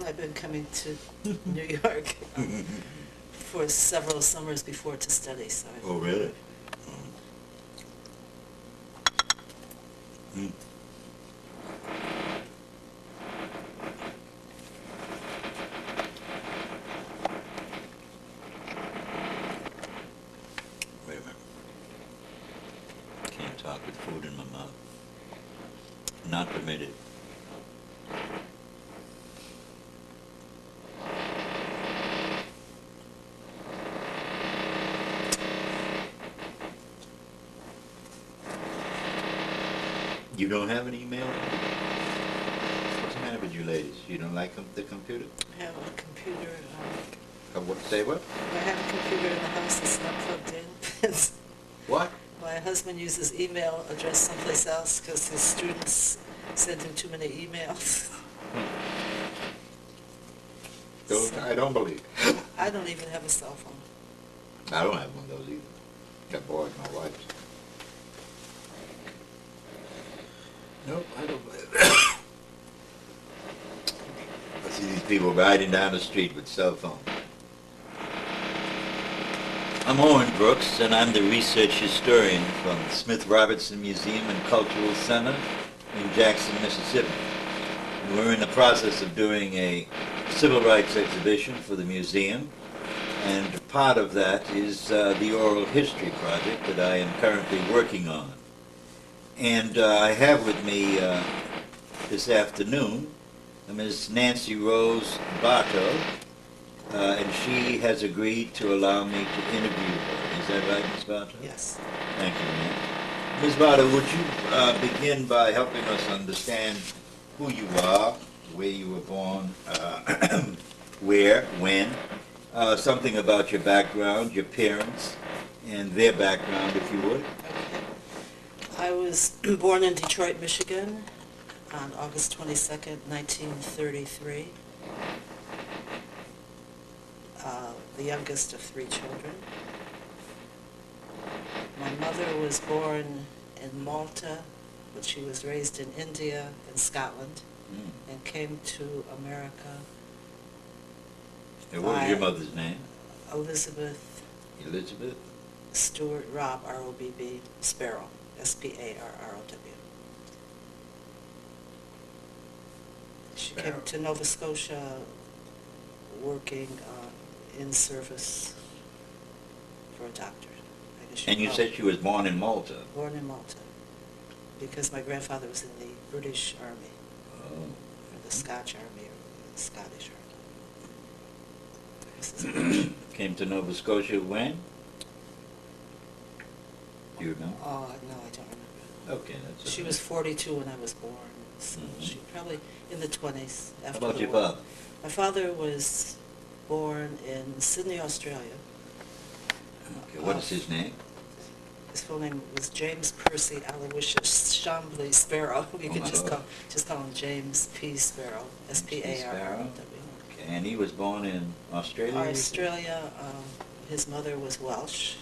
I've been coming to New York for several summers before to study. So Oh, really? Mm. Wait a minute. Can't talk with food in my mouth. Not permitted. You don't have an email? What's the matter with you ladies? You don't like the computer? I have a computer. What? Say what? I have a computer in the house that's not plugged in. What? My husband uses email addressed someplace else because his students send him too many emails. I don't believe it. I don't even have a cell phone. I don't have one of those either. Got bored, my wife's. Nope, I don't believe it. I see these people riding down the street with cell phones. I'm Owen Brooks, and I'm the research historian from Smith Robertson Museum and Cultural Center in Jackson, Mississippi. And we're in the process of doing a civil rights exhibition for the museum, and part of that is the oral history project that I am currently working on. And I have with me this afternoon Ms. Nancy Rose Barton, and she has agreed to allow me to interview her. Is that right, Ms. Barton? Yes. Thank you, ma'am. Ms. Barton, would you begin by helping us understand who you are, where you were born, where, when, something about your background, your parents, and their background, if you would? Okay. I was born in Detroit, Michigan on August 22nd, 1933. The youngest of 3 children. My mother was born in Malta, but she was raised in India and Scotland, and came to America. And what was your mother's name? Elizabeth Stewart Robb, R-O-B-B, Sparrow, S-P-A-R-R-O-W. She came to Nova Scotia working in service for a doctor. And you said she was born in Malta? Born in Malta, because my grandfather was in the British Army, or the Scotch Army, or the Scottish Army. Came to Nova Scotia when? Do you remember? Oh, no, I don't remember. Okay, that's She okay. was 42 when I was born, so she probably in the 20s How after about the your war. father? My father was born in Sydney, Australia. Okay, what is his name? His full name was James Percy Aloysius Chambly Sparrow. You Oh, could my just Lord. call him James P. Sparrow, S-P-A-R-R-O-W. Okay, and he was born in Australia? you said? Australia. His mother was Welsh,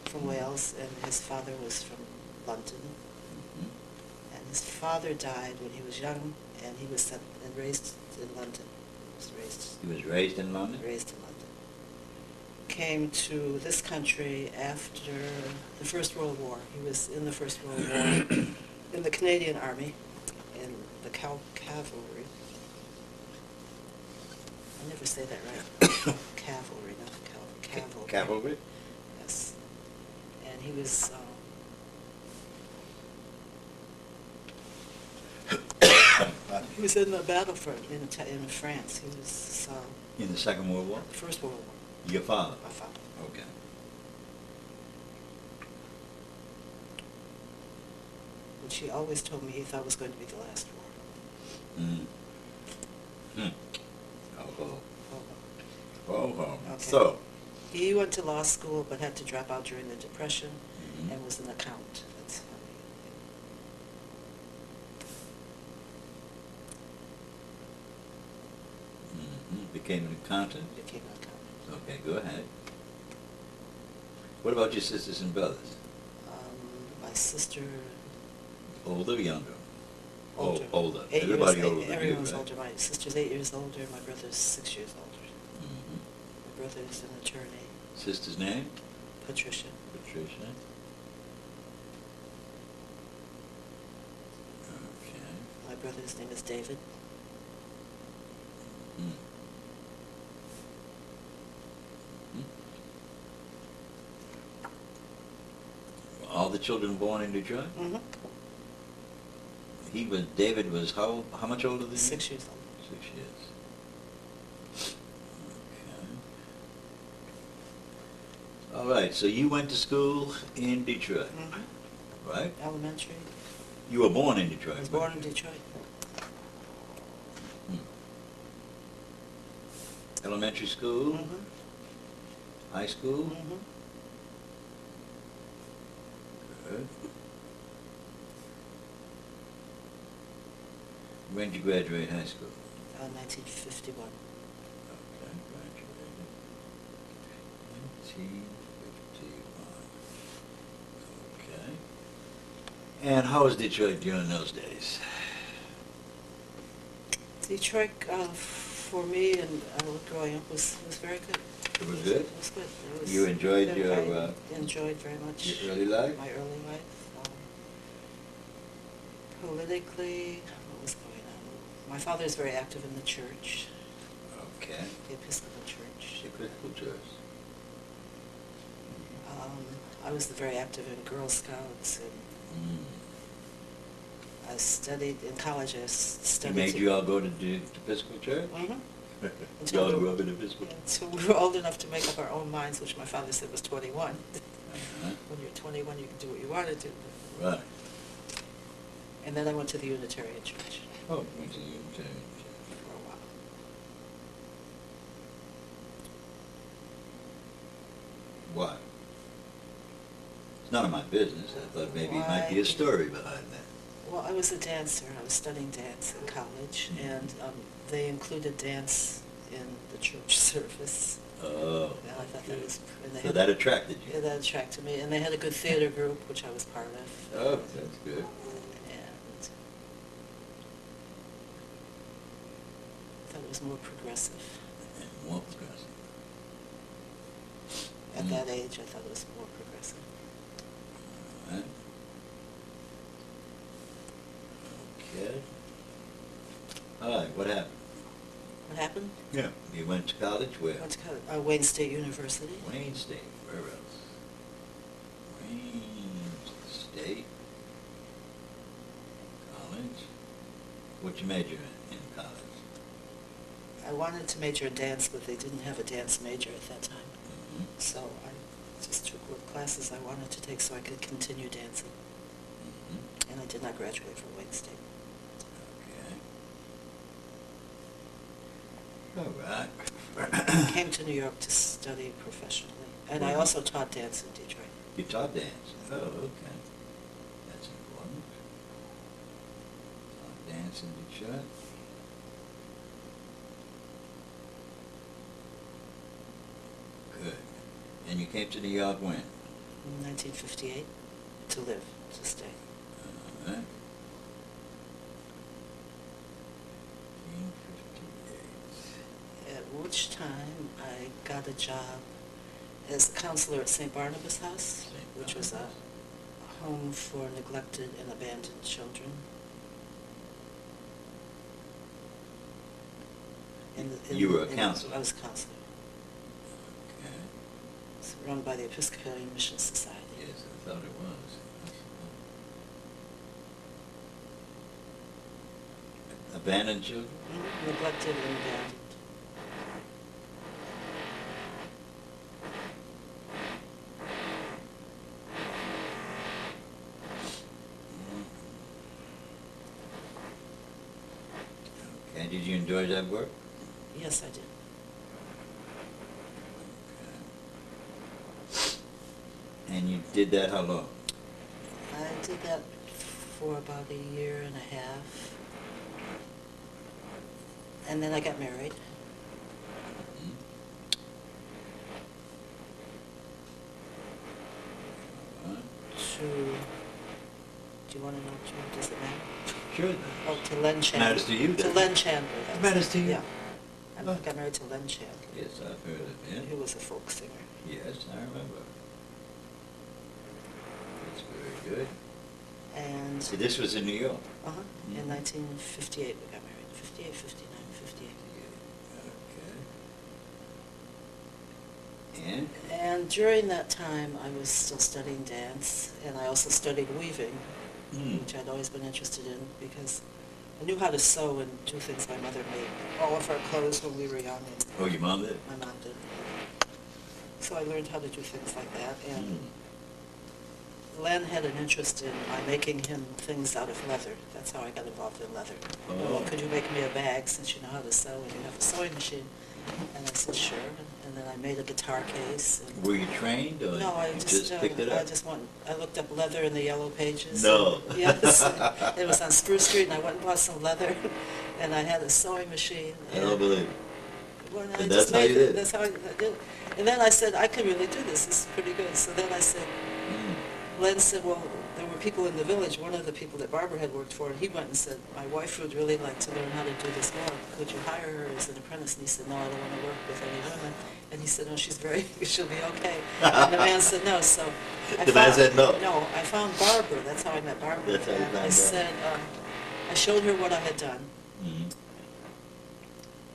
from Wales, and his father was from London. And his father died when he was young, and he was sent and raised in London. He was raised in London? Raised in London. Came to this country after the First World War. He was in the First World War in the Canadian Army, in the cavalry. I never say that right. Cavalry, not cavalry. Cavalry? Yes. And he was... he was in the battlefront in France. He was... In the Second World War? First World War. Your father? My father. Okay. Which he always told me he thought was going to be the last war. Oh. Okay. So? He went to law school but had to drop out during the Depression and was an accountant. That's how Became an accountant? he became an accountant. Okay, go ahead. What about your sisters and brothers? My sister, Older or younger? older. Older. 8 Everybody years, older than you, everyone's right? older. My sister's 8 years older, my brother's 6 years older. Mhm. My brother is an attorney, Sister's name? Patricia. Patricia. Okay. My brother's name is David. Hmm. All the children born in Detroit? Mm-hmm. David was how much older than you? 6 years older. 6 years. Okay. All right, so you went to school in Detroit, Mm-hmm. right? Elementary. You were born in Detroit. I was weren't born in you? Detroit. Hmm. Elementary school, Mm-hmm. high school? Mm-hmm. Good. When did you graduate high school? 1951. Okay, graduated. 1951. Okay. And how was Detroit during those days? Detroit, for me and growing up, was very good. It was good? It was good. It was You enjoyed good. your, I enjoyed very much your early life? my early life. Politically, what was going on? My father is very active in the church, Okay. the Episcopal Church. Episcopal church. I was very active in Girl Scouts, and Mm. I studied in college. I He studied. made you all go to the Episcopal church? Mm-hmm. Y'all grew up in Episcopal? Until we were old enough to make up our own minds, which my father said was 21. Uh-huh. When you're 21, you can do what you want to do. Right. And then I went to the Unitarian Church Oh, went to the Unitarian church. for a while. Why? It's none of my business. I thought maybe it might be a Why? story behind that. Well, I was a dancer. I was studying dance in college, Mhm. and they included dance in the church service. Oh. And I thought okay. that was... And they So had- that attracted Yeah, you? that attracted me. And they had a good theater group, which I was part of. Oh, that's good. And I thought it was more progressive. And more progressive. At Mm. that age, I thought it was more progressive. All right. Okay. All right, what happened? What happened? Yeah. You went to college where? Went to college, Wayne State University. Wayne State. Where else? Wayne State College. What you major in college? I wanted to major in dance, but they didn't have a dance major at that time. Mm-hmm. So I just took what classes I wanted to take so I could continue dancing. Mm-hmm. And I did not graduate from Wayne State. Okay. All right. I came to New York to study professionally. And I Mhm. also taught dance in Detroit. You taught dance. Oh, okay. That's important. Taught dance in Detroit. Good. And you came to New York when? In 1958 to live, to stay. All right. 1958. At which time I got a job as a counselor at St. Barnabas House, St. which was a Barnabas. home for neglected and abandoned children. You were a counselor? I was a counselor. Okay. It's run by the Episcopalian Mission Society. Yes, I thought it was. Abandoned children? Neglected and abandoned. Okay, did you enjoy that work? Yes, I did. Okay. And you did that how long? I did that for about a year and a half. And then I got married. Mhm. All right. To, do you want to know, does it matter? Sure. Oh, to Len Chandler. Matters to you, To doesn't Len it? Chandler. It matters to you? Yeah. I Oh. got married to Len Chandler. Yes, I've heard of him. He was a folk singer. Yes, I remember. That's very good. And, See, this was in New York. uh-huh, in Mhm. 1958 we got married. 58, 59, 58. Okay. And? And during that time, I was still studying dance, and I also studied weaving, which I'd always been interested in, because I knew how to sew and do things. My mother made all of our clothes when we were young. And Oh, your mom did? my mom did. So I learned how to do things like that. And Len had an interest in my making him things out of leather. That's how I got involved in leather. Oh. Well, could you make me a bag since you know how to sew and you have a sewing machine? And I said, sure. And then I made a guitar case. And Were you trained, or no, I you just picked it up? I looked up leather in the yellow pages. No. And, yes. It was on Spruce Street, and I went and bought some leather, and I had a sewing machine. I don't believe it. Well, I And just that's how you made it. did it? That's how I did it. And then I said, I could really do this. This is pretty good. So then I said, Len said, well, there were people in the village, one of the people that Barbara had worked for, and he went and said, my wife would really like to learn how to do this more. Could you hire her as an apprentice? And he said, no, I don't want to work with any women. And he said, no, she'll be okay. And the man said no, so The man said no? No, I found Barbara. That's how I met Barbara. That's how you And found I Barbara. said, I showed her what I had done. Mhm.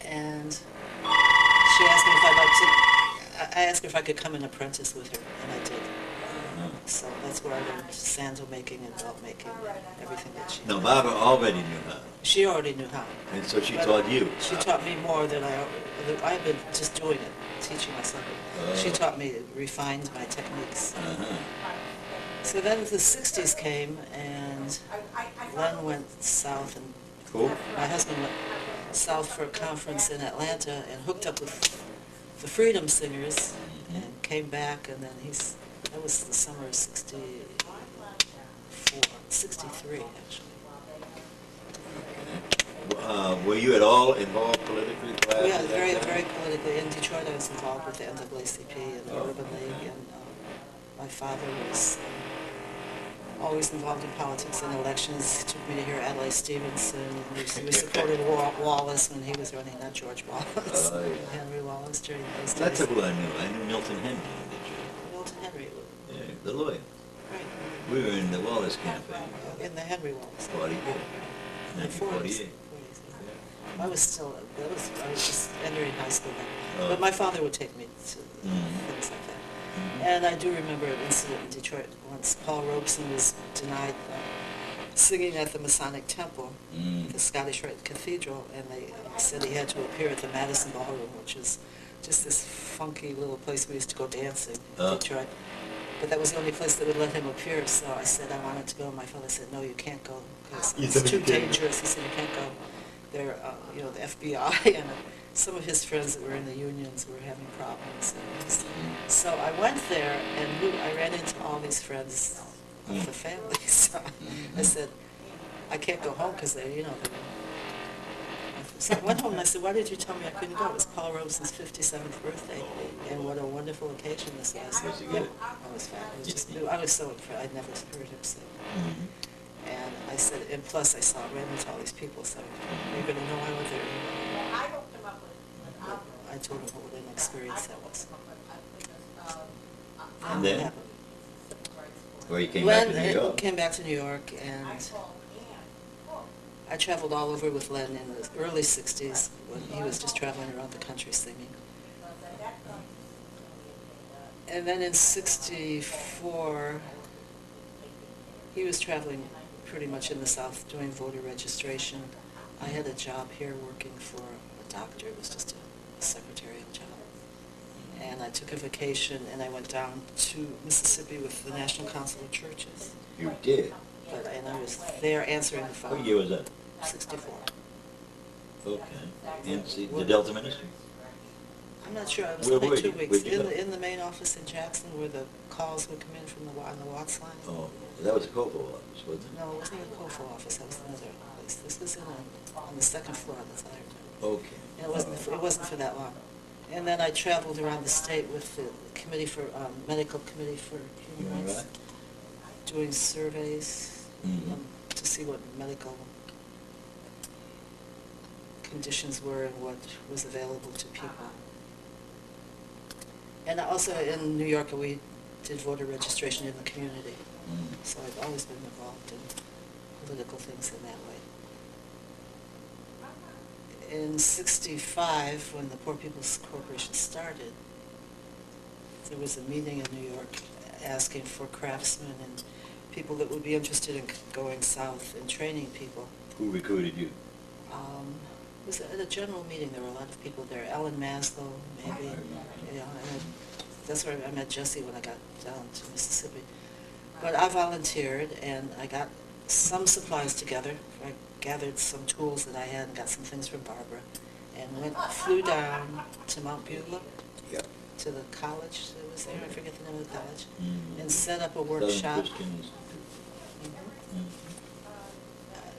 And she asked me if I'd like to, I asked her if I could come and apprentice with her, and I did. So that's where I learned sandal making and belt making and everything that she No, did. Barbara already knew how, She already knew how. and so she But taught you. She taught me more than I've been just doing it, teaching myself. She Oh. taught me, refined my techniques. Uh-huh. So then the 60s came, and Len went south, and Cool. my husband went south for a conference in Atlanta and hooked up with the Freedom Singers and came back, and then that was the summer of 63 actually. Were you at all involved politically prior to Yeah, that very, time? very politically. In Detroit, I was involved with the NAACP and the Oh. Urban League, and my father was always involved in politics and elections. He took me to hear Adlai Stevenson, and we supported Wallace when he was running, not George Wallace, Oh, yeah. Henry Wallace during those days. That's who I knew. I knew Milton Henry, did you? Milton Henry, Yeah, the lawyer. right, We were in the Wallace campaign. in the Henry Wallace. 48. In the 1948. 40s. I was just entering high school then. Oh. But my father would take me to things like that. And I do remember an incident in Detroit once. Paul Robeson was denied singing at the Masonic Temple, the Scottish Rite Cathedral, and they said he had to appear at the Madison Ballroom, which is just this funky little place we used to go dancing in Detroit. But that was the only place that would let him appear, so I said I wanted to go, and my father said, no, you can't go, because You it's said too you can't go. dangerous. He said, you can't go. They're, the FBI, and some of his friends that were in the unions were having problems. So I went there, and I ran into all these friends of the family, so I said, I can't go home, because so I went home and I said, why did you tell me I couldn't go? It was Paul Robeson's 57th birthday, and what a wonderful occasion this was. Was it good? I was fabulous. I was so impressed. I'd never heard him sing. And I said, and plus I ran into all these people, so you're going to know I was there. I told him what an experience that was. And then? That- Or you came back to Len New York? came back to New York, and I traveled all over with Len in the early 60s when he was just traveling around the country singing. And then in 64, he was traveling pretty much in the South doing voter registration. I had a job here working for a doctor. It was just a secretarial job. And I took a vacation, and I went down to Mississippi with the National Council of Churches. You did? And I was there answering the phone. What year was that? 64. Okay. The Delta Ministry? I'm not sure. I was Where only were 2 you? weeks. Where'd you go? In the main office in Jackson, where the calls would come in from on the Watts line. Oh, that was a Copo office, wasn't it? No, it wasn't a Kofo office. That was another place. This was on the second floor. That's how I remember. Okay. And it wasn't for that long. And then I traveled around the state with the committee for medical committee for human All rights, right. doing surveys Mhm. to see what medical conditions were and what was available to people. And also in New York, we did voter registration in the community. So I've always been involved in political things in that way. In '65, when the Poor People's Corporation started, there was a meeting in New York asking for craftsmen and people that would be interested in going south and training people. Who recruited you? It was at a general meeting. There were a lot of people there. Ellen Maslow, maybe. You know, and that's where I met Jesse when I got down to Mississippi. But I volunteered, and I got some supplies together. I gathered some tools that I had and got some things from Barbara, and flew down to Mount Beulah, Yep. to the college that was there. I forget the name of the college, Mm. and set up a Southern workshop. Christian Institute. Mhm.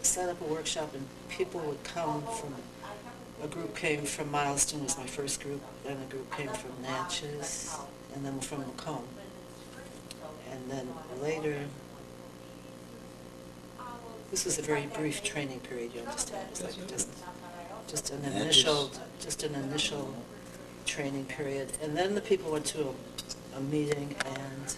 Set up a workshop, and people would come from, a group came from Milestone, was my first group, then a group came from Natchez, and then from Macomb. And then later, this was a very brief training period, you understand, it's like just an initial training period. And then the people went to a meeting, and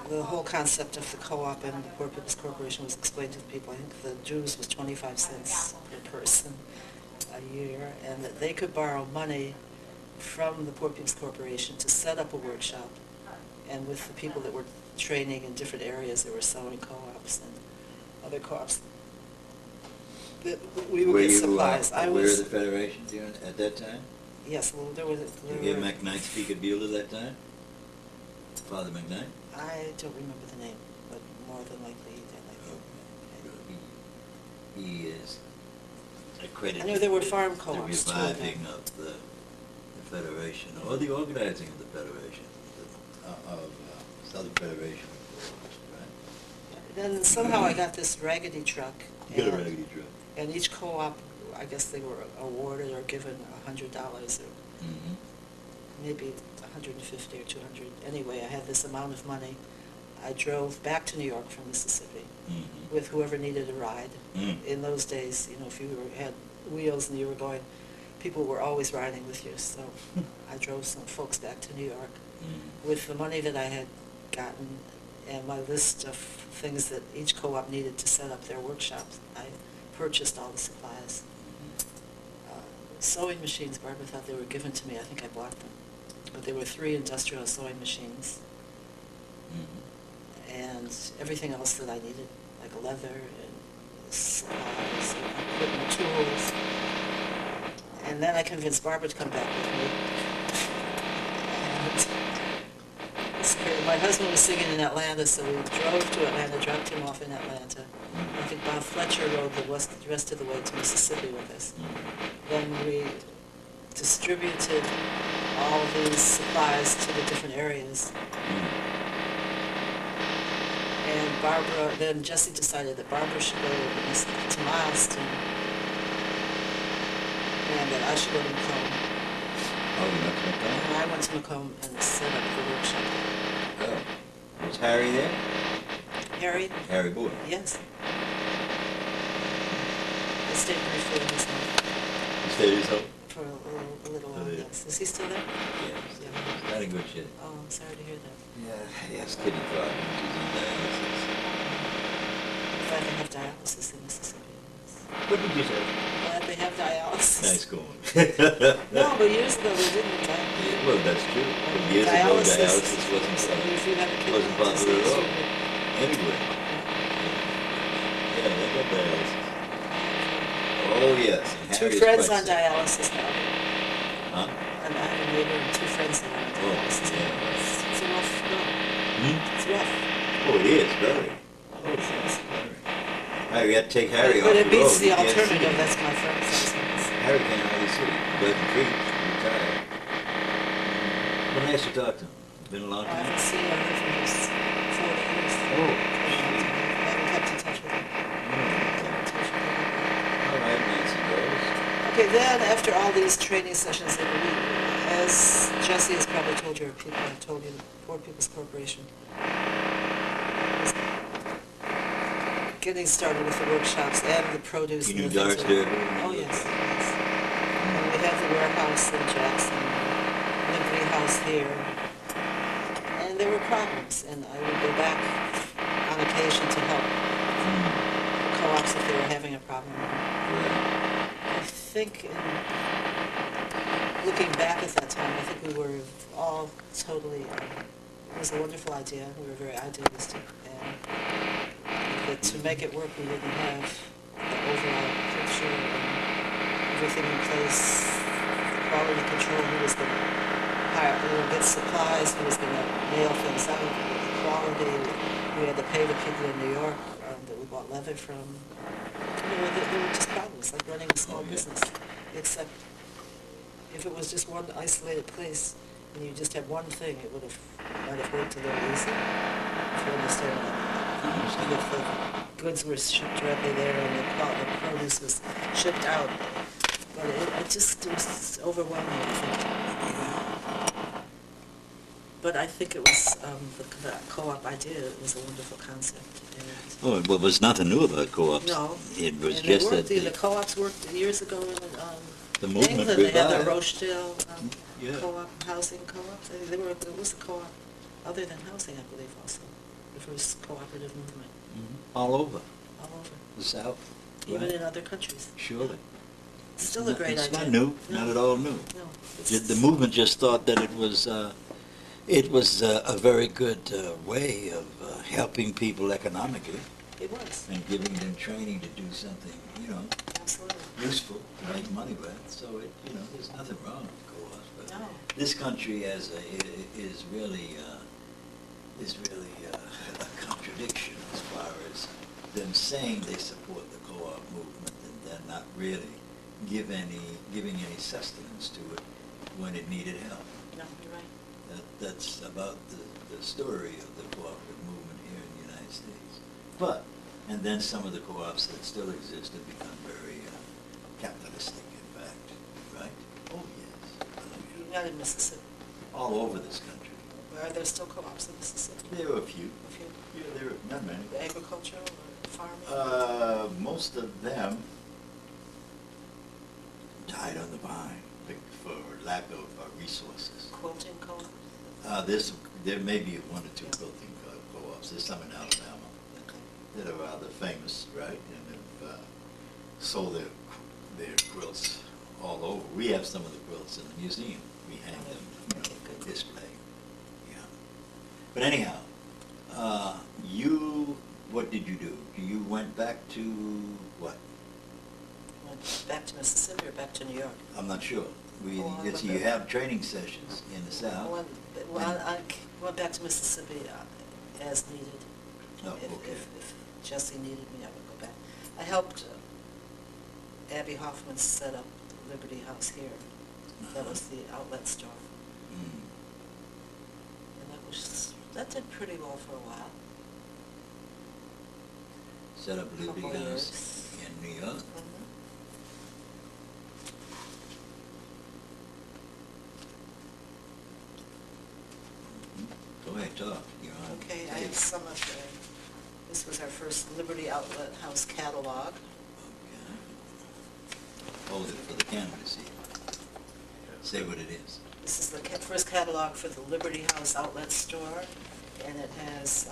the whole concept of the co-op and the Poor People's Corporation was explained to the people. I think the dues was 25 cents per person a year, and that they could borrow money from the Poor People's Corporation to set up a workshop. And with the people that were training in different areas, there were sewing co-ops and other co-ops, that we would get supplies. Were you aware of the Federation at that time? Yes, well, there was. Did you hear McKnight speak at Beulah that time? Father McKnight? I don't remember the name, but more than likely he did. He is accredited. I know there were farm the co-ops too. reviving of the Federation, or the organizing of the Federation, of Southern Federation. Right? Then somehow I got this raggedy truck. You got a raggedy truck. And each co-op, I guess they were awarded or given $100 or Mm-hmm. maybe 150 or 200. Anyway, I had this amount of money. I drove back to New York from Mississippi Mm-hmm. with whoever needed a ride. Mm. In those days, you know, if you had wheels and you were going, people were always riding with you. So I drove some folks back to New York Mm. with the money that I had gotten and my list of things that each co-op needed to set up their workshops. I purchased all the supplies. Sewing machines, Barbara thought they were given to me. I think I bought them. But there were 3 industrial sewing machines Mm-hmm. and everything else that I needed, like leather and supplies and equipment, tools. And then I convinced Barbara to come back with me. And it's great. My husband was singing in Atlanta, so we drove to Atlanta, dropped him off in Atlanta. I think Bob Fletcher rode the rest of the way to Mississippi with us. Then we distributed all these supplies to the different areas. And then Jesse decided that Barbara should go to Milestone and that I should go to Macomb. Oh, you went to Macomb? And I went to Macomb and set up the workshop. Oh. Was Harry there? Harry? Harry Boyd. Yes. I stayed briefly in his home You stayed at his home? for a little while, Oh, yeah. yes. Is he still there? Yeah. Yeah. Not in good shape. Oh, I'm sorry to hear that. Yeah, he has kidney problems. He's on dialysis. Glad they have dialysis in Mississippi. What did you say? Glad they have dialysis. Nice going. No, but years ago they didn't. Yeah, well, that's true. But years ago, dialysis wasn't so if you had a kidney wasn't popular disease, at all. you would- Anywhere. Yeah, they got dialysis. Oh, yes. and 2 Harry's friends quite on sick. dialysis now. Huh? And I have a neighbor and 2 friends that are on Oh, dialysis. yeah. It's a rough go. Hmm? It's rough. Oh, it is, very. Oh, it is, very. Hey, we had to take Harry off But the it road. beats He the can't see. alternative. That's my friend's husband. Harry can't hardly see. He doesn't preach. He's retired. What nice to talk to him. Been a long I haven't time. seen him for his 40 years. Oh, I haven't kept in touch with him. all right, Nancy Rose. Okay, then after all these training sessions that we, as Jesse has probably told you, or people have told you, the Poor People's Corporation was getting started with the workshops and the produce. You and knew the things Doris that- Day? Oh, yes, yes. And we have the warehouse in Jackson, Liberty House here. And there were problems, and I would go back on occasion to help the co-ops if they were having a problem. Right. I think, looking back at that time, I think we were all totally, it was a wonderful idea. We were very idealistic. And that to make it work, we didn't have the overall picture and everything in place, quality control, who was going to hire, get supplies, who was going to mail things out, the quality. We had to pay the people in New York that we bought leather from. There were just problems, like running a small business. Except if it was just one isolated place and you just had one thing, it might have worked a little easier. If you understand what I mean. If the goods were shipped directly there and the produce was shipped out. But it was overwhelming, I think. But I think it was the co-op idea. It was a wonderful concept. Oh, well, there was nothing new about co-ops. No. It was And just the that co-ops worked years ago in the movement England. They had the revived. Rochdale Yeah. co-op, housing co-ops. There was a co-op other than housing, I believe, also. The first cooperative movement. All over All over. the South. Even Right. in other countries. Surely. Still a great It's idea. not new, No. not at all new. No. The movement just thought that it was a very good way of helping people economically It was. and giving them training to do something, Absolutely. useful to make money with. So there's nothing wrong with co-ops. But No. this country is really a contradiction as far as them saying they support the co-op movement and then not really giving any sustenance to it when it needed help. No, you're right. That's about the story of the cooperative movement here in the United States. And then some of the co-ops that still exist have become very capitalistic, in fact, right? Oh, yes. Not in Mississippi. All over this country. Are there still co-ops in Mississippi? There are a few. A few. Yeah, there are not many. Agricultural or farming? Most of them died on the vine for lack of resources. Quilting co-ops? There may be one or two quilting co-ops. There's some in Alabama Okay. that are rather famous, right? And have sold their quilts all over. We have some of the quilts in the museum. We hang them, for display. Yeah. But anyhow, what did you do? You went back to what? Went back to Mississippi or back to New York? I'm not sure. I You went have training sessions in the South. I went back to Mississippi as needed. Oh, okay. If Jesse needed me, I would go back. I helped Abby Hoffman set up the Liberty House here. That was the outlet store. Mm. And that did pretty well for a while. Set up Liberty Couple of House years. in New York. Go ahead, talk. You're on Okay, I tape. have some of this was our first Liberty Outlet House catalog. Okay. Hold it for the camera to see. Say what it is. This is the first catalog for the Liberty House outlet store, and it has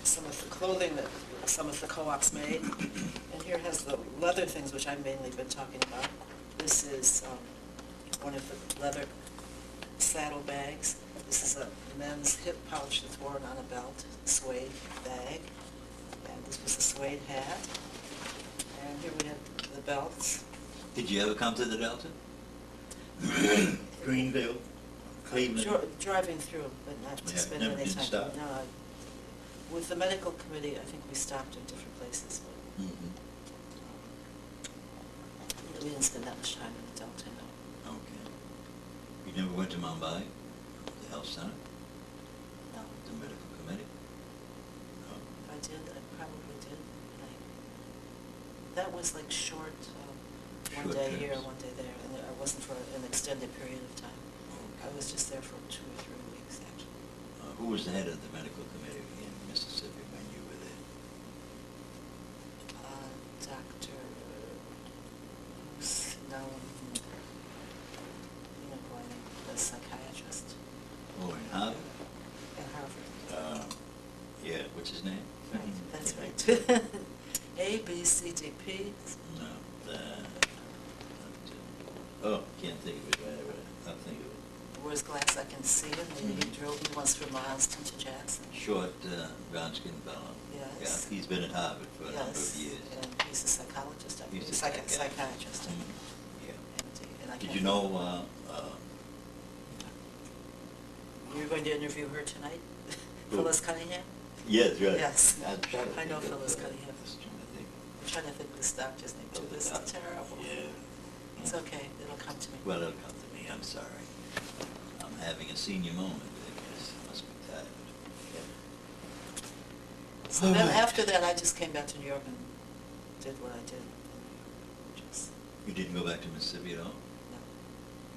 some of the clothing that some of the co-ops made. And here has the leather things, which I've mainly been talking about. This is one of the leather saddle bags. This is a men's hip pouch that's worn on a belt, suede bag. And this was a suede hat. And here we have the belts. Did you ever come to the Delta? Greenville, Cleveland? Driving through, but not to Yeah, spend never any did time. stop. No, with the medical committee, I think we stopped in different places, but Mhm. we didn't spend that much time in the Delta, no. Okay. You never went to Mumbai, the health center, No, the medical committee? No? if I did, I probably did. That was like short, one Short day here, trips. one day there, and I wasn't for an extended period of time. I was just there for 2 or 3 weeks, actually. Who was the head of the medical committee in Mississippi when you were there? name? Right, that's right. A, B, C, D, P. No, oh, can't think of it right away. I'll think of it. Where's glass I can see it. He drove me once from Mileston to Jackson. Short, brown-skinned fellow. Yes. Yeah, he's been at Harvard for a number of Yes, years. and he's a psychologist, I think. He's a psychiatrist. Psychiatrist. I think. Yeah. And I Did can't you think- know, You're going to interview her tonight? Who? Phyllis Cunningham? yes, right. Yes. I'm trying to I know think of, Phyllis Cunningham. I was trying to think. I'm trying to think of this doctor's name too. of the This is doctor. terrible. Yeah. It's okay, it'll come to me. Well, it'll come to me, I'm sorry. I'm having a senior moment, I guess. Must be tired. So then after that, I just came back to New York and did what I did. Just, You didn't go back to Mississippi at all?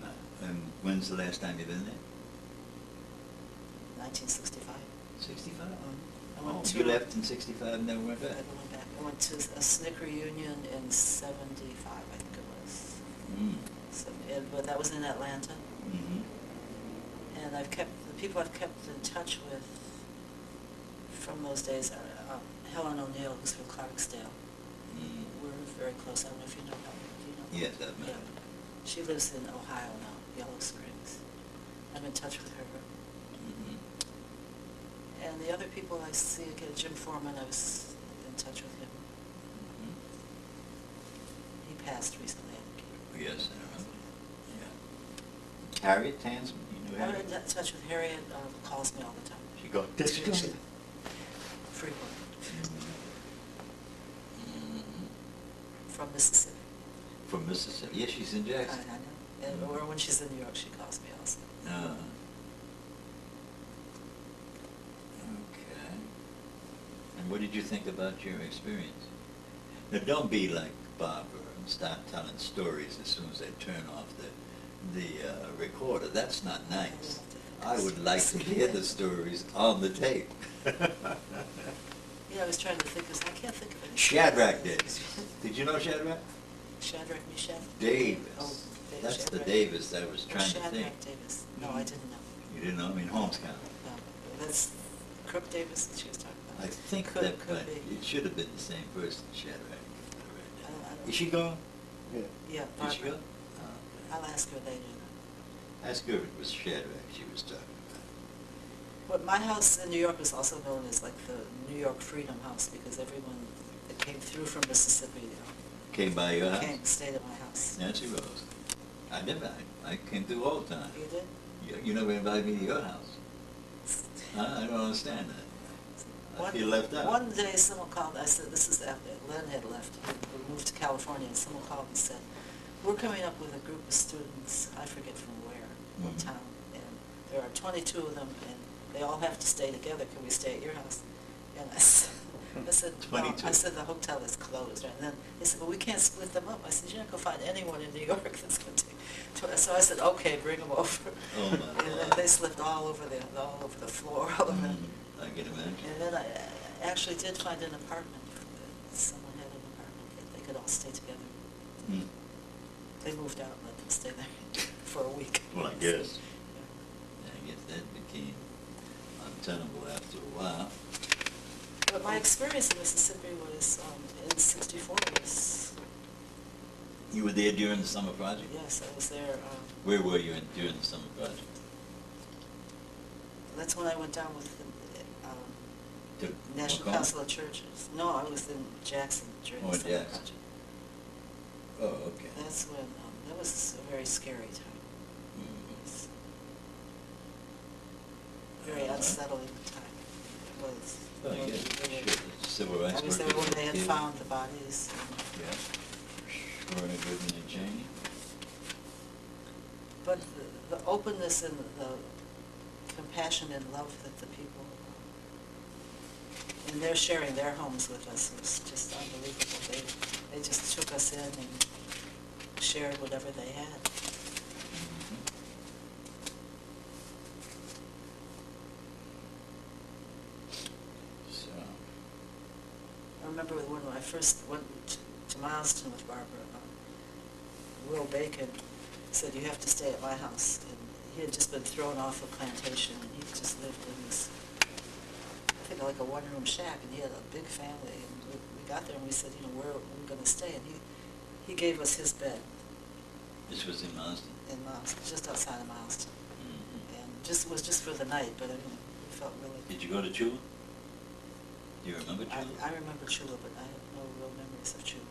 no, No. And when's the last time you've been there? 1965. 65? I Oh, went to, you left in 65 and never went I back? never went back. I went to a SNCC reunion in 75, I think it was. So, but that was in Atlanta. Mm-hmm. And the people I've kept in touch with from those days are Helen O'Neill, who's from Clarksdale. Mm. We're very close. I don't know if you know Helen. Do you know? Yes, I've met Yeah. her. She lives in Ohio now, Yellow Springs. I'm in touch with her. Mm-hmm. And the other people I see again, Jim Foreman, I was in touch with him. Mm-hmm. He passed recently, I think. Yes, I remember. Yeah. Harriet Tansman, you knew I'm Harriet? in touch with Harriet, calls me all the time. She got this. Frequently. Mm-hmm. From Mississippi. From Mississippi? Yes, she's in I Jackson. know. And, or when she's in New York, she calls me also. Okay. And what did you think about your experience? Now, don't be like Barbara and start telling stories as soon as they turn off the recorder. That's not nice. I would like to hear the stories on the tape. Yeah, I was trying to think, because I can't think of any. Shadrach Davis. Did you know Shadrach? Shadrach Meshach? Davis. Oh, Davis That's the Shadrach. Davis I was Oh, trying to think. Shadrach Davis. No, I didn't know. You didn't know? I mean, Holmes County. No, that's Crook Davis that she was talking about. I think Could that be. it should have been the same person, Shadrach. I don't- Is she gone? Yeah, Did she go? Barbara. Oh, I'll ask her later. okay. Ask her if it was Shadrach she was talking about. But my house in New York was also known as like the New York Freedom House, because everyone that came through from Mississippi, Came by your house? stayed at my house. Nancy Rose. I never, I came through all the time. You did? You never invited me to your house. I don't understand that. I feel left out. One day someone called, I said, this is after Len had left, we moved to California, and someone called and said, we're coming up with a group of students, I forget from where, what Mhm. town, and there are 22 of them, and they all have to stay together, can we stay at your house? And I said, no, 22. I said, the hotel is closed, right? And then they said, well, we can't split them up. I said, you're not going to find anyone in New York that's going to take, so I said, okay, bring them over. Oh, my And then God. they slept all over the floor, all over. I can imagine. And then I actually did find an apartment. Someone had an apartment that they could all stay together. Hmm. They moved out and let them stay there for a week. Well, I guess. Yeah. I guess that became untenable after a while. But my experience in Mississippi was in '64. You were there during the summer project? Yes, I was there. Where were you during the summer project? That's when I went down with the To National Macomb? Council of Churches. No, I was in Jackson during Oh, the in summer Jackson. project. Oh, okay. That's when, that was a very scary time. Mhm. It was very unsettling time. It was. Oh, yeah, They- sure. The civil rights I was there workers when they had killed. found the bodies. Yeah. Schwerner, Goodman, and Cheney. But the openness and the compassion and love that the people, and they're sharing their homes with us, was just unbelievable. They just took us in and shared whatever they had. Mhm. So, I remember when I first went to Mileston with Barbara, Will Bacon said, you have to stay at my house. And he had just been thrown off a plantation, and he just lived in this think like a one-room shack, and he had a big family. And we got there and we said, where are we going to stay? And he gave us his bed. This was in Marston? In Marston, just outside of Marston. Mm-hmm. And it was just for the night, but I mean, we felt really... Did you go to Chula? Do you remember Chula? I remember Chula, but I have no real memories of Chula.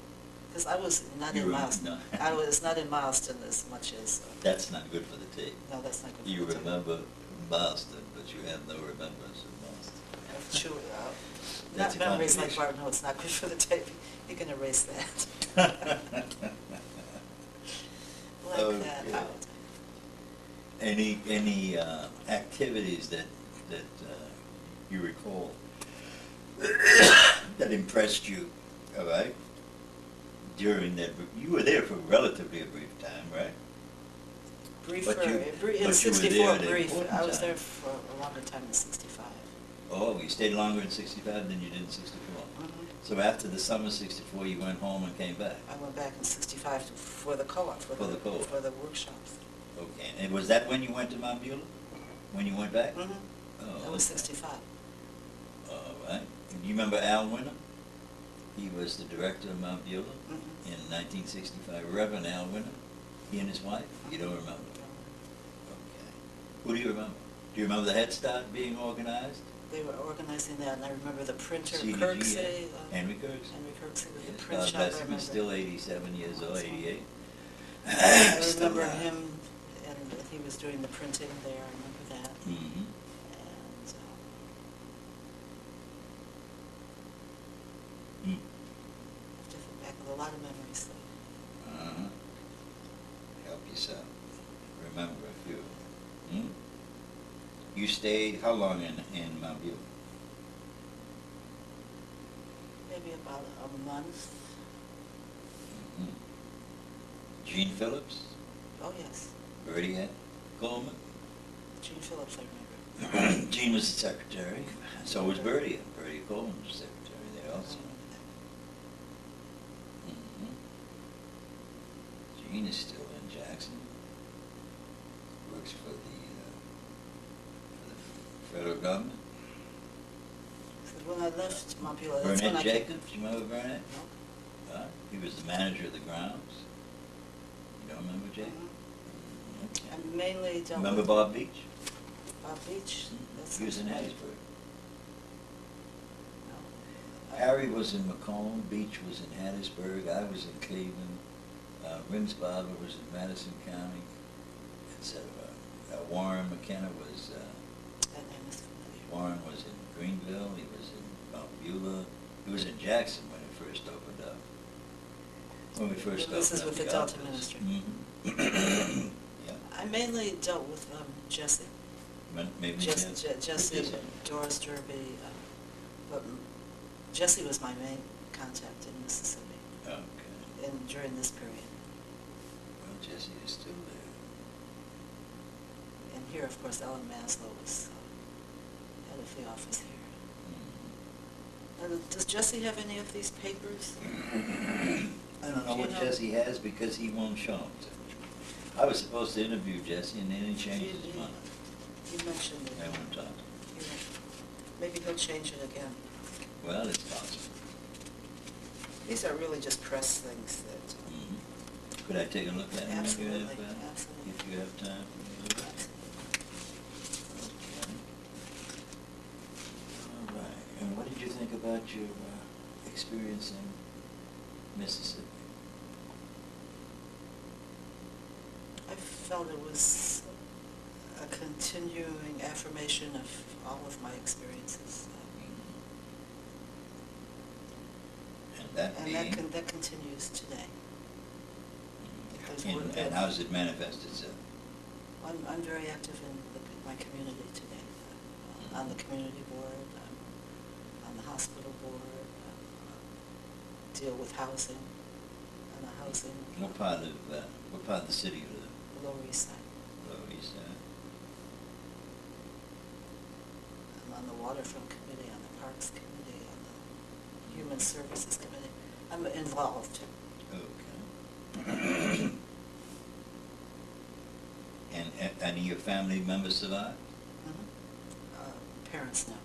Because I was not You in remember- Marston. no. I was not in Marston as much as... That's not good for the tape. no, that's not good. You for the tape. remember Marston, but you have no remembrance of Marston. Of Chula. That's Not a memories like contradiction. Barton. No, it's not good for the tape. You can erase that. Like Okay. that out. Any activities that you recall that impressed you, all right? During that, you were there for relatively a brief time, right? Brief But you- in but you were 64, there at an brief. important I was time. there for a longer time in 65. Oh, you stayed longer in 65 than you did in 64. Mhm. So after the summer 64, you went home and came back? I went back in 65 for the co-op, For the co-op. for the workshops. Okay, and was that when you went to Mount Beulah? When you went back? Mm-hmm. Oh, That was okay. 65. All right. Do you remember Al Winter? He was the director of Mount Beulah Mhm. in 1965. Reverend Al Winter, he and his wife? You don't remember? Okay. Who do you remember? Do you remember the Head Start being organized? They were organizing that, and I remember the printer, CDG, Kirksey. Henry Kirksey. Henry Kirksey with Yes, the print God shop, bless I him, remember. he's still 87 years old, That's 88. I Still remember alive. him, and he was doing the printing there, I remember that. Mhm. And Mm. I have to think back with a lot of memories. Uh-huh. Help yourself. Remember a few. Hmm? You stayed how long in Mount Beulah? Maybe about a month. Mhm. Gene Phillips? Oh, yes. Bertie Coleman? Gene Phillips, I remember. Gene was the secretary. So was Bertie. Bertie Coleman was secretary there I also. remember that. Mhm. Gene is still in Jackson. Works for the federal government. So when I left Montpelier, that's when Burnett I Jacobs, you remember Burnett? No. He was the manager of the grounds. You don't remember Jacobs? Mhm. Okay. I mainly dealt Remember with Bob Beach? Bob Beach. That's He was in right. Hattiesburg. No. Harry was in Macomb, Beach was in Hattiesburg, I was in Cleveland, Rinsbarber was in Madison County, etc. Warren McKenna was, That name is familiar. Warren was in Greenville, he was in Mount Beulah, he was in Jackson when it first opened up. When we first opened up This is with the Delta office. Ministry. Mhm. Yeah, I mainly dealt with Jesse. maybe Jesse, Doris Derby, but Jesse was my main contact in Mississippi Okay, during this period. well, Jesse is still there. And here, of course, Ellen Maslow was head of the office here. Does Jesse have any of these papers? I don't know Do you what know- Jesse has because he won't show them to me. I was supposed to interview Jesse and then he changed his mind. You mentioned it. I won't talk to him. Maybe he'll change it again. Well, it's possible. These are really just press things that... Mhm. Could I take a look at them? Absolutely, If absolutely. you have time for me to look? Okay. All right. And what did you think about your experience in Mississippi? I felt it was a continuing affirmation of all of my experiences. And that And being... that continues today. There's And, one- and how does it manifest itself? I'm very active in my community today, on the community board, on the hospital board, deal with housing, on the housing, What part of the city you live in? Lower East Side. Lower East Side? I'm on the waterfront committee, on the parks committee, on the human services committee. I'm involved. Okay. And any of your family members survive? Parents now.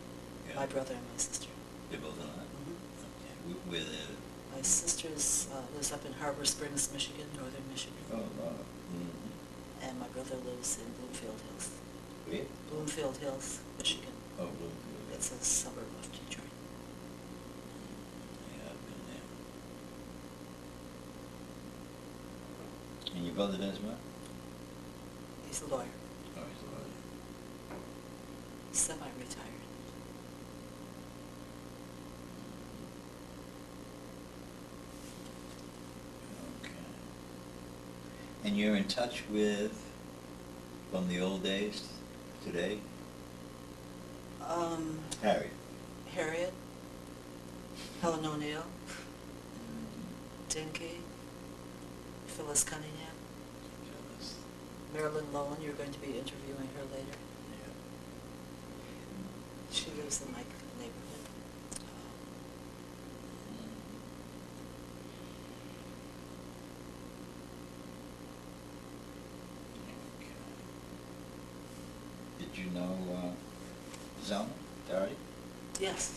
Yeah. My brother and my sister. They're both alive? Mhm. Okay. Where they? My sister lives up in Harbor Springs, Michigan, northern Michigan. Oh, wow. Mm-hmm. And my brother lives in Bloomfield Hills. Where? Bloomfield Hills, Michigan. Oh, Bloomfield. It's a suburb of Detroit. Yeah, I've been there. And your brother does what? He's a lawyer, Oh, he's a lawyer. semi-retired. Okay. And you're in touch with, from the old days, today? Harry. Harriet, Helen O'Neill, Dinky, Phyllis Cunningham, Phyllis. Marilyn Lowen. You're going to be interviewing her later. Yeah. She lives in my neighborhood. Okay. Did you know Zona, Doherty? Yes.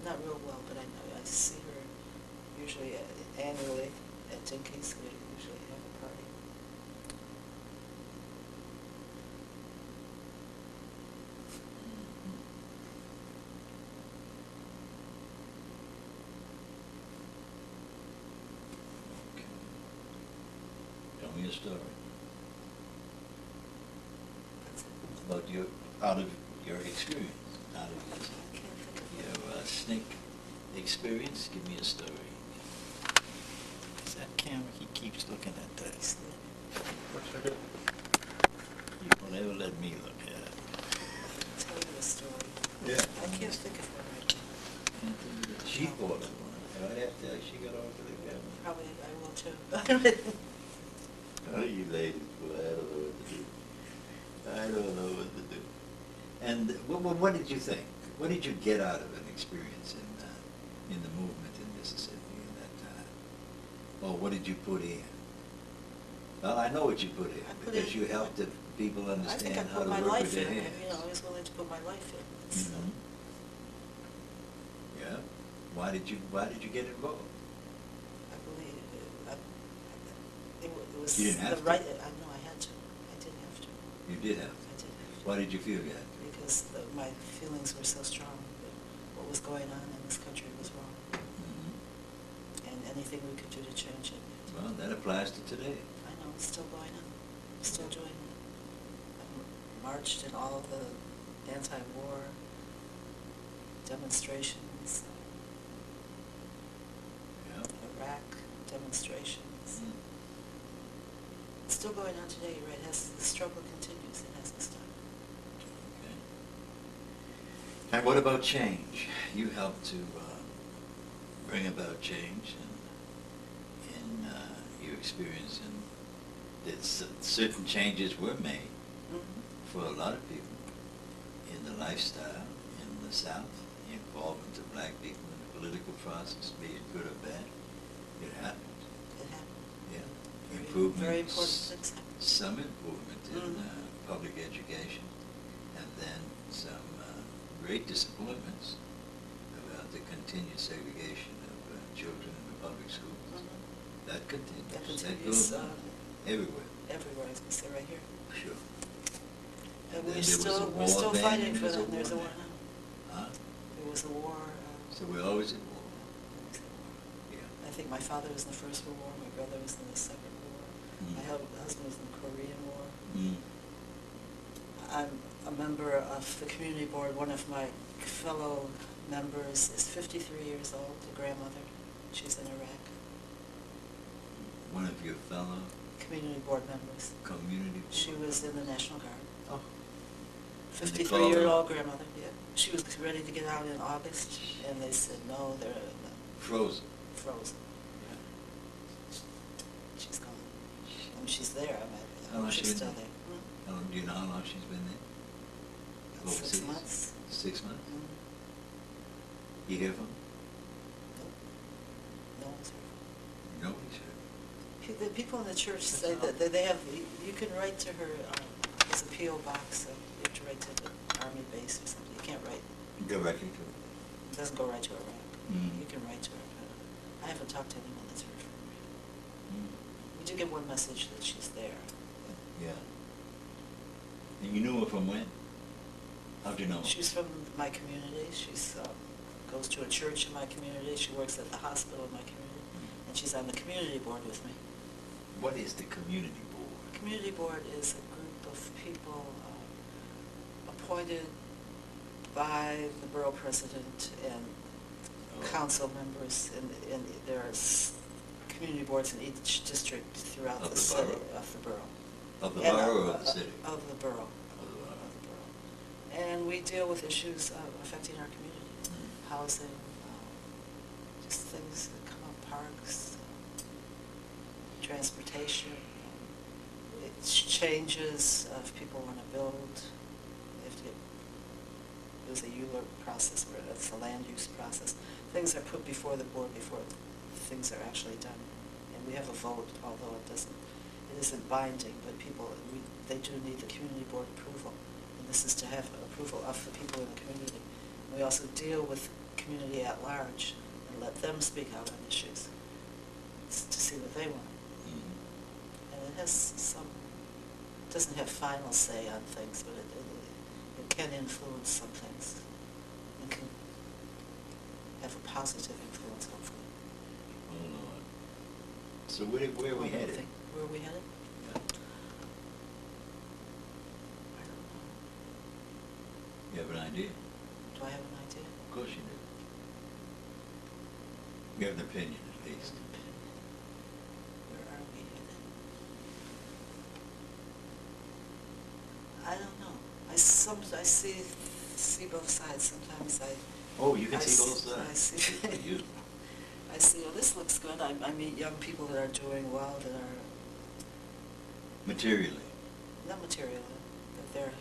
Not real well, but I know. I see her usually annually at Dinky's. We usually have a party. Okay. Tell me a story That's it. about out of your experience, out of I can't think of your snake experience. Give me a story. Is that camera? He keeps looking at that. You won't ever let me look at it. Tell you a story. Yeah. I can't think of one right now. She thought of one right after she got off of the camera. Probably I will too. Oh, you ladies, boy, I don't know what to do. I don't know what to do. And what did you think? What did you get out of an experience in the movement in Mississippi in that time? Or what did you put in? Well, I know what you put in, I put because in- you helped the people I think I understand how put to my work life with their in. hands. You know, I was willing to put my life in. It's, Mhm. Yeah. Why did you get involved? I believe it was You didn't have the to. right. I know I had to. I did have to. You did have I to. did have to. Why did you feel you had to? Because my feelings were so strong that what was going on in this country was wrong, Mhm. and anything we could do to change it. Well, that applies to today. I know it's still going on. Still doing it. I marched in all the anti-war demonstrations, Yeah. Iraq demonstrations. Mm. It's still going on today, right? The struggle continues. It hasn't stopped. Okay. And what about change? You helped to bring about change in your experience, and that certain changes were made for a lot of people in the lifestyle in the South, the involvement of black people in the political process, be it good or bad. It happened. It happened. Yeah. Very, Improvements. very important things happened. Some improvement in Mhm. public education, and then some great disappointments about the continued segregation of children in the public schools. Mhm. That continues. That That continues goes on everywhere. everywhere. I was going to say right here. Sure. And then we're there was a still war then, fighting and for there's a them. There's a war war now. now. Huh? There was a war. So we're always at war. there was a war. Yeah. I think my father was in the First World War. My brother was in the Second World War. My husband was in the Korean War. Mm. I'm a member of the community board. One of my fellow members is 53 years old, a grandmother. She's in Iraq. One of your fellow Community board members. community. She was in the National Guard. Oh. 53-year-old grandmother, yeah. She was ready to get out in August, and they said, no, they're Frozen. frozen. She's gone. I mean, she's there. I How long hope she's she been still there? there. How long, do you know how long she's been there? About 6 Overseas? months. 6 months? Mm. You hear from? Nope. No one's heard. Nobody's heard. The people in the church say that they have, you can write to her, there's a P.O. box, you have to write to the Army base or something. You can't write Directly to her. It doesn't go right to her rep. Mm. You can write to her, but I haven't talked to anyone that's heard from her. Mm. We did get one message that she's there. Yeah. And you knew her from when? How'd you know her? She's from my community. She's goes to a church in my community. She works at the hospital in my community, and she's on the community board with me. What is the community board? The community board is a group of people appointed by the borough president and council members, and there are community boards in each district throughout Of the the city, borough. of the borough. Of the And, borough or of the city? Of the borough. Of the borough. Of the borough. And we deal with issues affecting our community. Mm. Housing, just things that come up, parks, transportation, changes if people want to build. They have to get, there's a ULURP process where it's a land use process. Things are put before the board before things are actually done. And we have a vote, although it isn't binding, but they do need the community board approval. And this is to have approval of the people in the community. We also deal with community at large and let them speak out on issues to see what they want. Mm-hmm. And it has doesn't have final say on things, but it can influence some things and can have a positive influence, hopefully. Oh, Lord. So where are we headed? Where are we headed? Yeah. I don't know. You have an idea? Do I have an idea? Of course you do. You have an opinion, at least. Where are we headed? I don't know. I see both sides. Sometimes Oh, you can I see both I sides. see. You. I see. Oh, this looks good. I meet young people that are doing well, that are Materially. not material, that their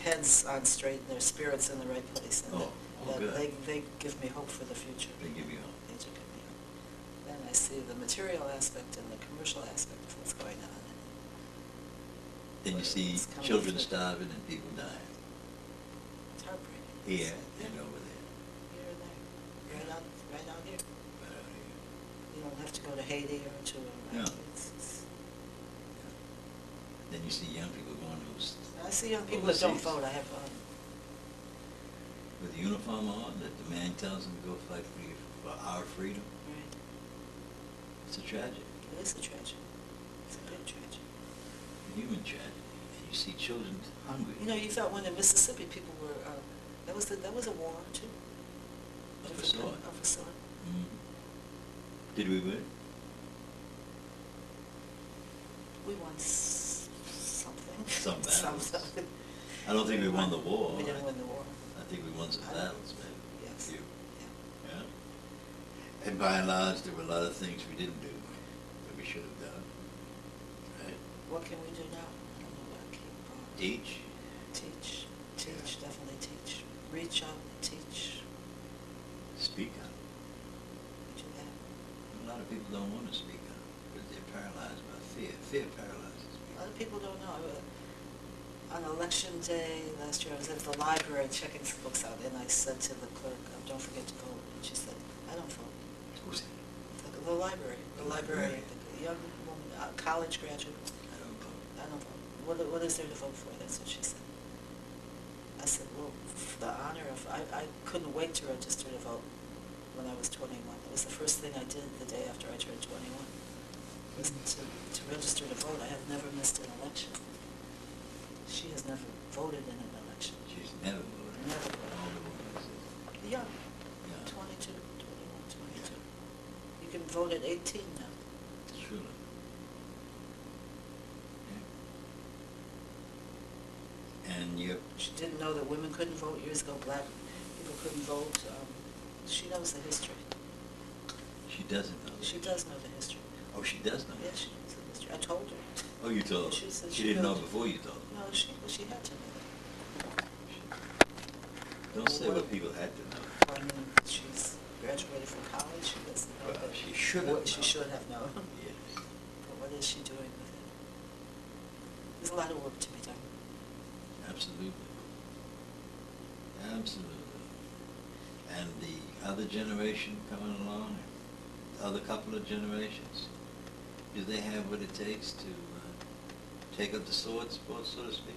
heads on straight and their spirits in the right place, and that good. they give me hope for the future. They give you hope. They do give me hope. Then I see the material aspect and the commercial aspect of what's going on. Then you see It's coming children through. starving and people dying. It's heartbreaking. Here Yeah. and over there. Here and there. Right out here. Right out here. You don't have to go to Haiti or to No. it's Then you see young people going to I see young people that don't Overseas. vote. I have with the uniform on, that the man tells them to go fight for our freedom. right. It's a tragedy, It is a tragedy. It's a big tragedy. a human tragedy. And you see children hungry. You know, you felt when in Mississippi people were that was a war too. Of a sort. Of a sort. Mhm. Did we win? We won something. Some battles. Something. I don't think we won the war. We didn't win the war. I think we won some I- battles, maybe. Yes. Few. Yeah. Yeah. And by and large, there were a lot of things we didn't do that we should have done. Right? What can we do now? I don't know. Keep Teach. teach, Yeah. definitely teach. Reach out and teach. Speak up. Do that. A lot of people don't want to speak up because they're paralyzed by fear. Fear paralyzes A people. lot of people don't know. On election day last year, I was at the library checking some books out, and I said to the clerk, "Don't forget to vote." And she said, "I don't vote." Who's that? The library, The librarian, librarian. the young woman, college graduate. I don't vote. I don't vote. What is there to vote for? That's what she said. I said, well, for the honor of, I couldn't wait to register to vote when I was 21. It was the first thing I did the day after I turned 21, was to register to vote. I have never missed an election. She has never voted in an election. She's never voted. Never All voted. the women Young, Yeah. 22, 21, 22. You can vote at 18 now. Truly. Yeah. And you. She didn't know that women couldn't vote years ago, black people couldn't vote. She knows the history. She doesn't know. She does know the history. Oh, she does know. Yeah, she knows the history. I told her. Oh, you told her. She said She she didn't know knew. before you told her. No, she had to know that. Don't say what people had to know. I mean, she's graduated from college. She doesn't know Well, that. she should have What she known. should have known. Yes. But what is she doing with it? There's a lot of work to be done. Absolutely. Absolutely. And the other generation coming along, the other couple of generations, do they have what it takes to take up the sword, so to speak,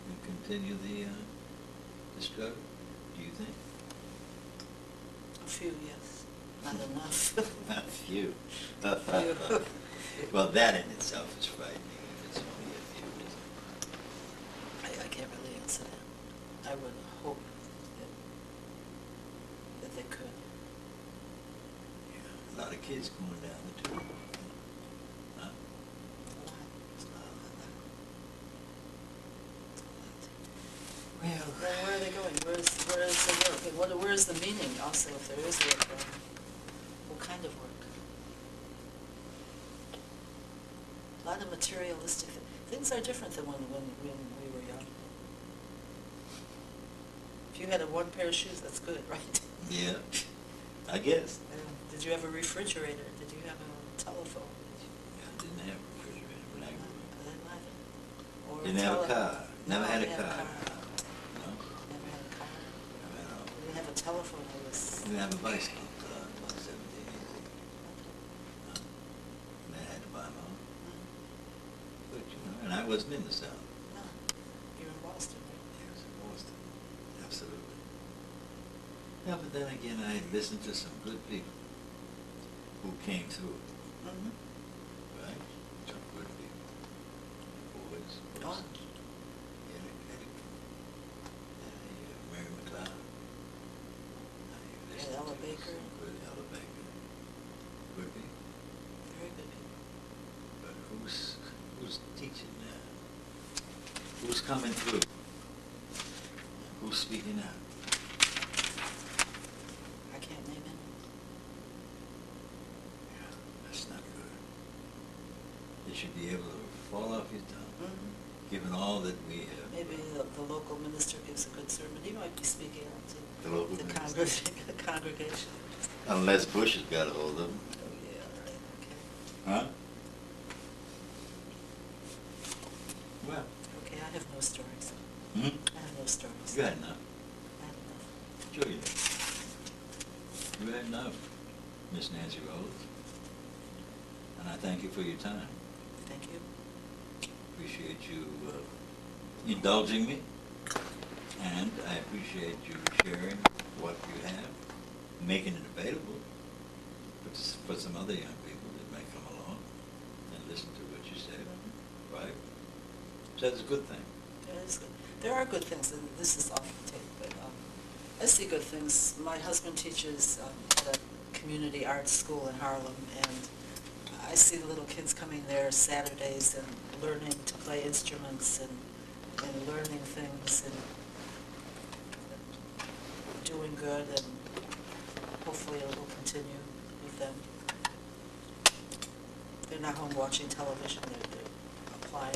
and continue the struggle? Do you think? A few, yes. Not enough. A few. Few. Well, that in itself is frightening. If it's only a few, isn't it? I can't really answer that. I would hope that they could. Yeah, a lot of kids going down the tube. Huh? Well, Then where are they going? Where is the work? And where is the meaning also, if there is work? What kind of work? A lot of materialistic things are different than when we were young. If you had a one pair of shoes, that's good, right? yeah, I guess. Did you have a refrigerator? Did you have a telephone? I didn't have a refrigerator when I grew up. I didn't either. Or Didn't have a car. Never No, had I a didn't have car. a car. No? Never had a car. Never had a- We didn't have a telephone. I was. We didn't have a bicycle until I was about 17, 18. No? And I had to buy my own. But, you know, and I wasn't in the South. No, you're in Boston, right? Yes, in Boston. Absolutely. Yeah, but then again, I listened to some good people who came through, Mm-hmm. right? Some good people. Boys. Oh. Mary McLeod. Yeah, Ella Baker. Good Ella Baker. Good people. Very good people. But who's teaching now? Who's coming through? Who's speaking out? I can't name it. Yeah, that's not good. It should be able to fall off your tongue, Mm-hmm. given all that we have. Maybe the local minister gives a good sermon. He might be speaking out to The local the minister. congregation. Unless Bush has got a hold of them. Oh, yeah, right, okay. Huh? Well, Okay, I have no stories. hmm? I have no stories. You had enough. I have enough. Sure you did. You had enough, Miss Nancy Rose. And I thank you for your time. Thank you. Appreciate you indulging me. And I appreciate you sharing what you have, making it available for some other young people that may come along and listen to what you say, right? So that's a good thing. There are good things, and this is off the tape, but I see good things. My husband teaches at a community arts school in Harlem, and I see the little kids coming there Saturdays and learning to play instruments and learning things and doing good, and hopefully it will continue with them. They're not home watching television, they're applying